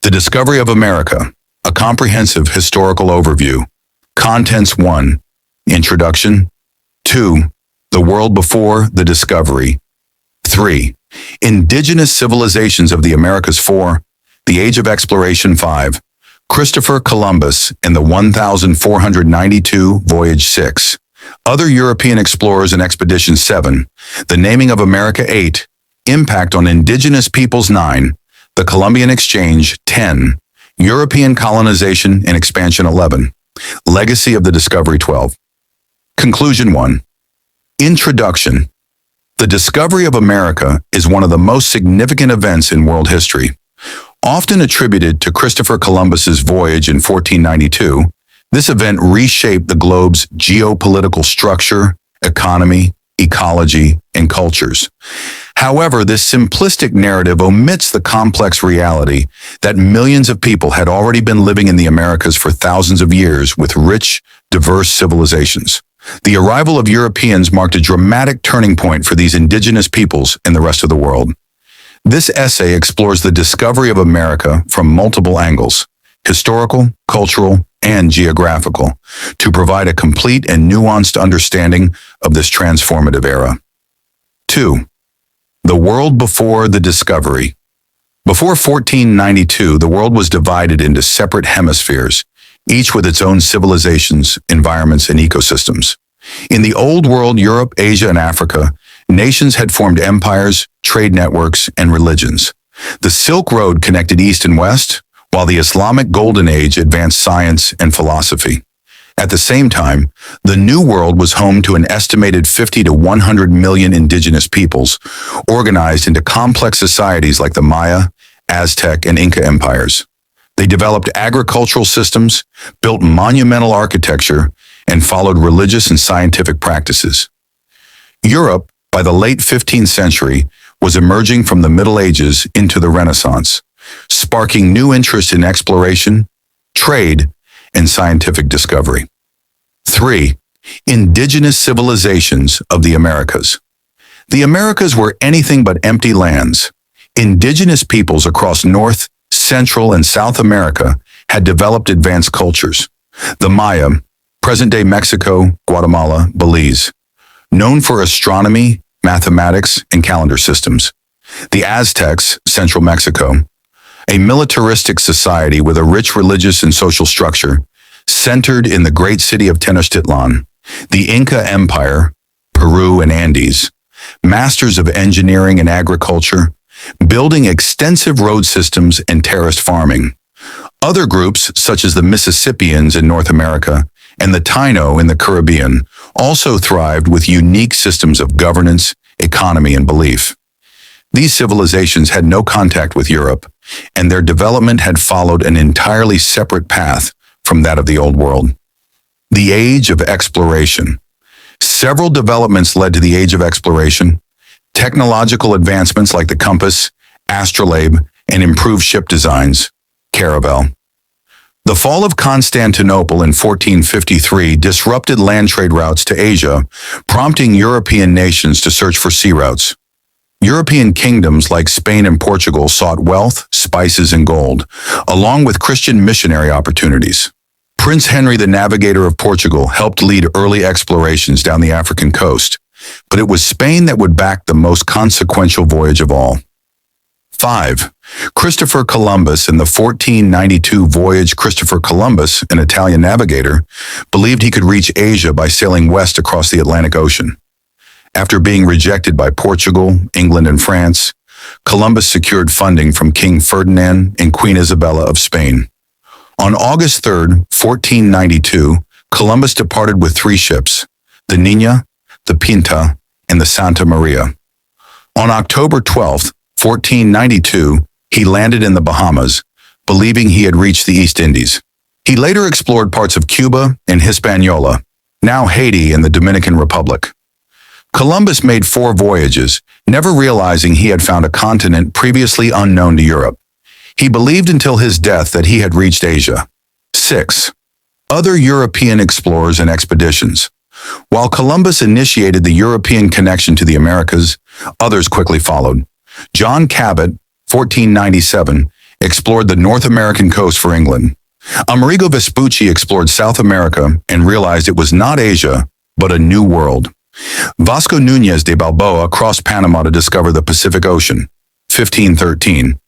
The Discovery of America, a comprehensive historical overview. Contents 1. Introduction. 2. The world before the discovery. 3. Indigenous civilizations of the Americas. 4. The Age of Exploration. 5. Christopher Columbus and the 1492 Voyage. 6. Other European explorers and expeditions. 7. The naming of America. 8. Impact on indigenous peoples. 9. The Columbian Exchange. 10. European colonization and expansion. 11. Legacy of the discovery. 12. Conclusion. 1. Introduction. The discovery of America is one of the most significant events in world history. Often attributed to Christopher Columbus's voyage in 1492, this event reshaped the globe's geopolitical structure, economy, ecology, and cultures. However, this simplistic narrative omits the complex reality that millions of people had already been living in the Americas for thousands of years with rich, diverse civilizations. The arrival of Europeans marked a dramatic turning point for these indigenous peoples and the rest of the world. This essay explores the discovery of America from multiple angles, historical, cultural, and geographical, to provide a complete and nuanced understanding of this transformative era. 2. The world before the discovery. Before 1492, the world was divided into separate hemispheres, each with its own civilizations, environments, and ecosystems. In the Old World, Europe, Asia, and Africa, nations had formed empires, trade networks, and religions. The Silk Road connected East and West, while the Islamic Golden Age advanced science and philosophy. At the same time, the New World was home to an estimated 50 to 100 million indigenous peoples, organized into complex societies like the Maya, Aztec, and Inca empires. They developed agricultural systems, built monumental architecture, and followed religious and scientific practices. Europe, by the late 15th century, was emerging from the Middle Ages into the Renaissance, sparking new interest in exploration, trade, and scientific discovery. 3. Indigenous civilizations of the Americas. The Americas were anything but empty lands. Indigenous peoples across North, Central, and South America had developed advanced cultures. The Maya, present-day Mexico, Guatemala, Belize, known for astronomy, mathematics, and calendar systems. The Aztecs, central Mexico, a militaristic society with a rich religious and social structure, centered in the great city of Tenochtitlan. The Inca Empire, Peru and Andes, masters of engineering and agriculture, building extensive road systems and terraced farming. Other groups, such as the Mississippians in North America and the Taino in the Caribbean, also thrived with unique systems of governance, economy, and belief. These civilizations had no contact with Europe, and their development had followed an entirely separate path from that of the Old World. The Age of Exploration. Several developments led to the Age of Exploration. Technological advancements like the compass, astrolabe, and improved ship designs, caravel. The fall of Constantinople in 1453 disrupted land trade routes to Asia, prompting European nations to search for sea routes. European kingdoms like Spain and Portugal sought wealth, spices, and gold, along with Christian missionary opportunities. Prince Henry the Navigator of Portugal helped lead early explorations down the African coast, but it was Spain that would back the most consequential voyage of all. 5. Christopher Columbus and the 1492 Voyage. Christopher Columbus, an Italian navigator, believed he could reach Asia by sailing west across the Atlantic Ocean. After being rejected by Portugal, England, and France, Columbus secured funding from King Ferdinand and Queen Isabella of Spain. On August 3, 1492, Columbus departed with 3 ships, the Niña, the Pinta, and the Santa Maria. On October 12, 1492, he landed in the Bahamas, believing he had reached the East Indies. He later explored parts of Cuba and Hispaniola, now Haiti and the Dominican Republic. Columbus made 4 voyages, never realizing he had found a continent previously unknown to Europe. He believed until his death that he had reached Asia. 6. Other European explorers and expeditions. While Columbus initiated the European connection to the Americas, others quickly followed. John Cabot, 1497, explored the North American coast for England. Amerigo Vespucci explored South America and realized it was not Asia, but a new world. Vasco Núñez de Balboa crossed Panama to discover the Pacific Ocean, 1513.